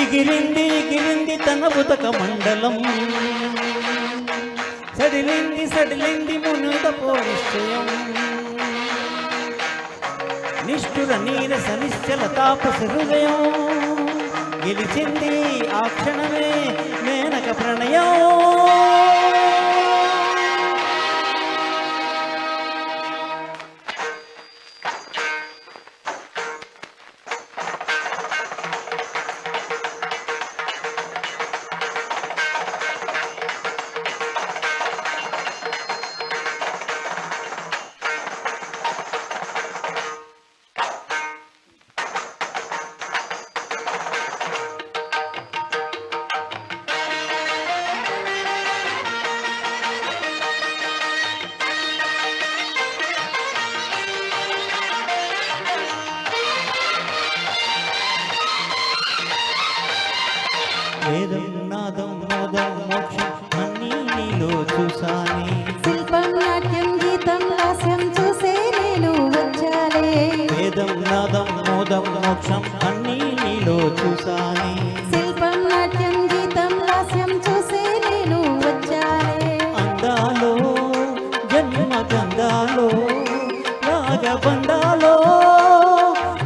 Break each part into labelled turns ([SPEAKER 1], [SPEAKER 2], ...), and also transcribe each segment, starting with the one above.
[SPEAKER 1] ఎగిరింది ఎగిరింది తన ఉదక మండలం, సడిలింది సడిలింది మునుదపో నిశ్చయం. నిష్ఠుర నీరస నిశ్చల తాపస హృదయం, గెలిచింది ఆ క్షణమే మేనక ప్రణయం. వేదం నాదం మోదం మోక్షం అన్నీ నీలో చూసానే.
[SPEAKER 2] శిల్పం నాట్యం గీతం హాస్యం చూసే నేను వచ్చాలే.
[SPEAKER 1] వేదం నాదం మోదం మోక్షం అన్నీ నీలో చూసానే.
[SPEAKER 2] శిల్పం నాట్యం గీతం హాస్యం చూసే నేను వచ్చాలే.
[SPEAKER 1] అందాలో జన్మ గంధాలో రాగబంధాలో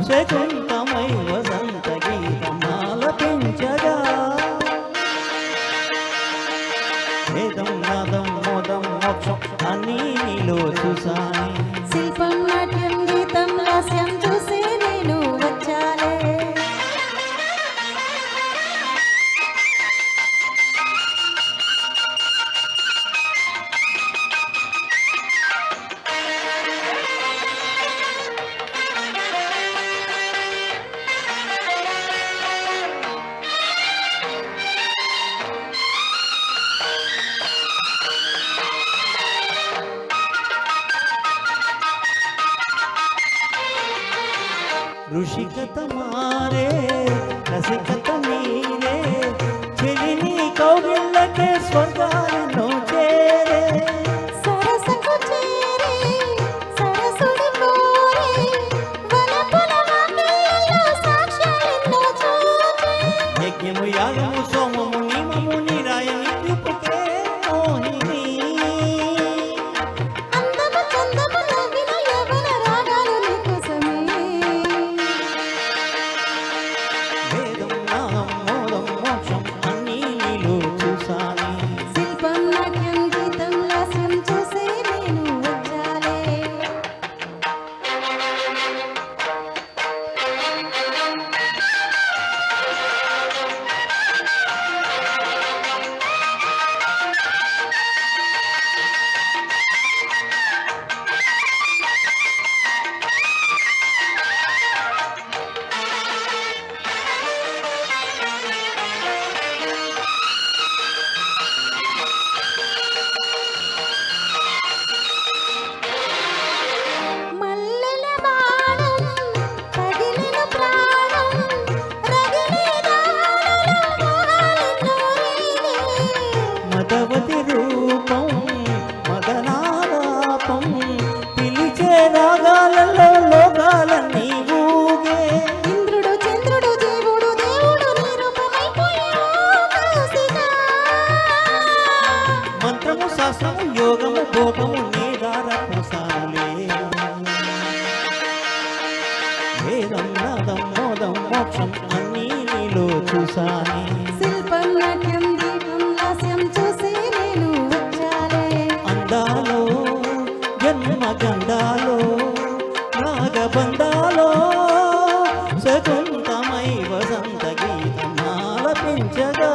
[SPEAKER 1] శకుంతమై వసంత గీతమాల పెంచగా. వేదం నాదం మోదం మోక్షం అన్నీ నీలో చూసానే.
[SPEAKER 2] శిల్పం నాట్యం గీతం హాస్యం చూసే నేను వచ్చాలే.
[SPEAKER 1] ఋషికత మారే రసికత మీరే, చెలిని కౌగిళ్ళకే స్వర్గాలను చేరే.
[SPEAKER 2] సరసకు చేరే సరసుడి కోరే, వలపుల వాకిళ్ళలో సాక్ష్యాలెన్నో చూచే.
[SPEAKER 1] యజ్ఞము యాగము సోమము నియమము నిరాయని చూపుకే మోహిని.
[SPEAKER 2] అందము చందము నవ్విన యవ్వన రాగాలు నీకోసమే.
[SPEAKER 1] వేదం నాదం మోదం మోక్షం అన్నీ నీలో చూసానే.
[SPEAKER 2] శిల్పం నాట్యం గీతం హాస్యం చూసే నేను వచ్చాలే. మల్లెల బాణం తగిలిన ప్రాణం, రగిలే దారుల మోహాలెన్నో రేగే.
[SPEAKER 1] మదవతి రూపం మదనాలాపం, పిలిచే రాగాలలో లోకాలన్నీ ఊగే.
[SPEAKER 2] ఇంద్రుడు చంద్రుడు జీవుడు దేవుడు నీ రూపమైపోయావు కాసిగా.
[SPEAKER 1] మంత్రము శాస్త్రము యోగము భోగము నీదార ప్రసారులే. వేదం నాదం మోదం మోక్షం అన్నీ నీలో చూసానే.
[SPEAKER 2] శిల్పం నాట్యం దీపం హాస్యం చూసే నేను వచ్చాలే.
[SPEAKER 1] అందాలో జన్మ గంధాలో రాగబంధాలో శకుంతమై వసంత గీతమాల పెంచగా.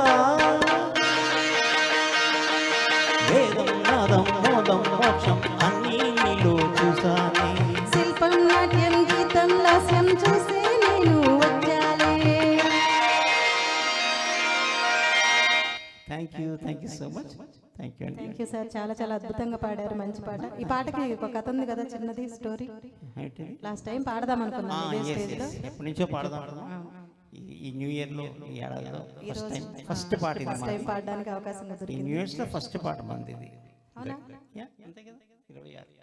[SPEAKER 1] వేదం నాదం మోదం మోక్షం అన్నీ నీలో చూసానే.
[SPEAKER 2] శిల్పం నాట్యం గీతం హాస్యం చూసే నేను వచ్చాలే.
[SPEAKER 1] Thank you so much. Thank you అండి.
[SPEAKER 2] థ్యాంక్ యూ సార్, చాలా చాలా అద్భుతంగా పాడారు. మంచి పాట. ఈ పాటకి ఒక కథ ఉంది కదా, చిన్నది స్టోరీ. లాస్ట్ టైం పాడదాం అనుకున్నాను ఇదే స్టేజ్లో.
[SPEAKER 1] ఎప్పటి నుంచో పాడదాం. ఈ న్యూ ఇయర్లో ఈ ఏడాదిలో ఫస్ట్ పాట ఇది.
[SPEAKER 2] ఫస్ట్ టైం పాడడానికి అవకాశం
[SPEAKER 1] ఈ
[SPEAKER 2] దొరికింది.
[SPEAKER 1] న్యూ ఇయర్స్లో ఫస్ట్ పాట మంది ఇది.
[SPEAKER 2] అవునా?
[SPEAKER 1] అంతే కదా. 26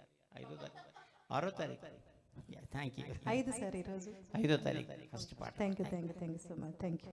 [SPEAKER 1] 6వ తారీఖు. Thank you.
[SPEAKER 2] 5 సార్ ఈరోజు.
[SPEAKER 1] 5వ తారీఖు ఫస్ట్ పాట.
[SPEAKER 2] Thank you so much. Thank you.